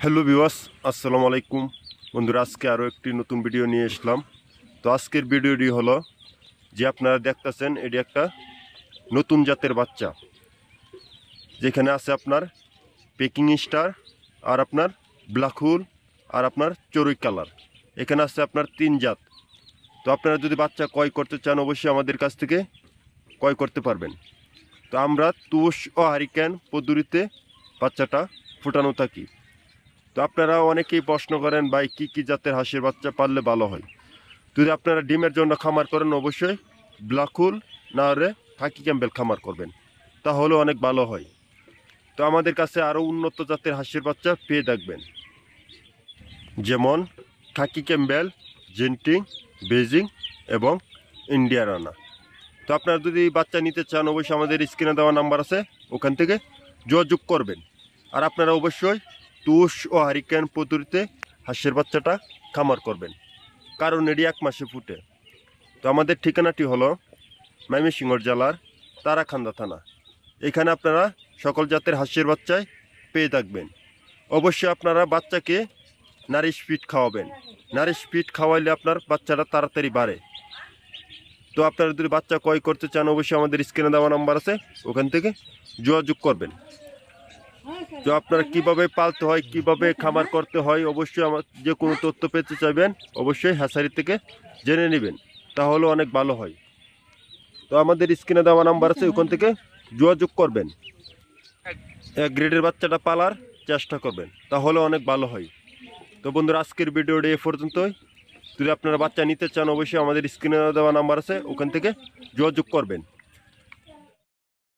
Hello viewers, আসসালামু আলাইকুম বন্ধুরা। আজকে আরও একটি নতুন ভিডিও নিয়ে আসলাম। তো আজকের ভিডিওটি হলো যে আপনারা দেখতেছেন এটি একটা নতুন জাতের বাচ্চা, যেখানে আছে আপনার পেকিং স্টার আর আপনার ব্ল্যাক হোল আর আপনার চড়ুই কালার। এখানে আছে আপনার তিন জাত। তো আপনারা যদি বাচ্চা ক্রয় করতে চান অবশ্যই আমাদের কাছ থেকে ক্রয় করতে পারবেন। তো আমরা তুষ ও হারিকেন পদ্ধতিতে বাচ্চাটা ফুটানো থাকি। তো আপনারা অনেকেই প্রশ্ন করেন ভাই কী কী জাতের হাঁসের বাচ্চা পাললে ভালো হয়। যদি আপনারা ডিমের জন্য খামার করেন অবশ্যই ব্ল্যাক হোল না হলে খাকি ক্যাম্বেল খামার করবেন, তাহলে অনেক ভালো হয়। তো আমাদের কাছে আরও উন্নত জাতের হাঁসের বাচ্চা পেয়ে থাকবেন, যেমন খাকি ক্যাম্বেল, জেন্টিং, বেজিং এবং ইন্ডিয়া রানা। তো আপনারা যদি বাচ্চা নিতে চান অবশ্যই আমাদের স্ক্রিনে দেওয়া নাম্বার আছে, ওখান থেকে যোগাযোগ করবেন। আর আপনারা অবশ্যই তুষ ও হারিকেন পদ্ধতিতে হাঁসের বাচ্চাটা খামার করবেন, কারণ এটি 1 মাসে ফুটে। তো আমাদের ঠিকানাটি হলো ময়মনসিংহ জেলার তারাখান্দা থানা। এখানে আপনারা সকল জাতের হাঁসের বাচ্চাই পেয়ে থাকবেন। অবশ্যই আপনারা বাচ্চাকে নারিশ ফিড খাওয়াবেন। নারিশ ফিড খাওয়াইলে আপনার বাচ্চাটা তাড়াতাড়ি বাড়ে। তো আপনারা যদি বাচ্চা ক্রয় করতে চান অবশ্যই আমাদের স্ক্রিনে দেওয়া নাম্বার আছে, ওখান থেকে যোগাযোগ করবেন। তো আপনারা কিভাবে পালতে হয়, কিভাবে খামার করতে হয়, অবশ্যই আমার যে কোনো তথ্য পেতে চাইবেন অবশ্যই হ্যাচারি থেকে জেনে নেবেন, তাহলে অনেক ভালো হয়। তো আমাদের স্ক্রিনে দেওয়া নাম্বার আছে, ওখান থেকে যোগাযোগ করবেন। এক গ্রেডের বাচ্চাটা পালার চেষ্টা করবেন, তাহলে অনেক ভালো হয়। তো বন্ধুরা, আজকের ভিডিওটি এ পর্যন্তই। যদি আপনারা বাচ্চা নিতে চান অবশ্যই আমাদের স্ক্রিনে দেওয়া নাম্বার আছে, ওখান থেকে যোগাযোগ করবেন।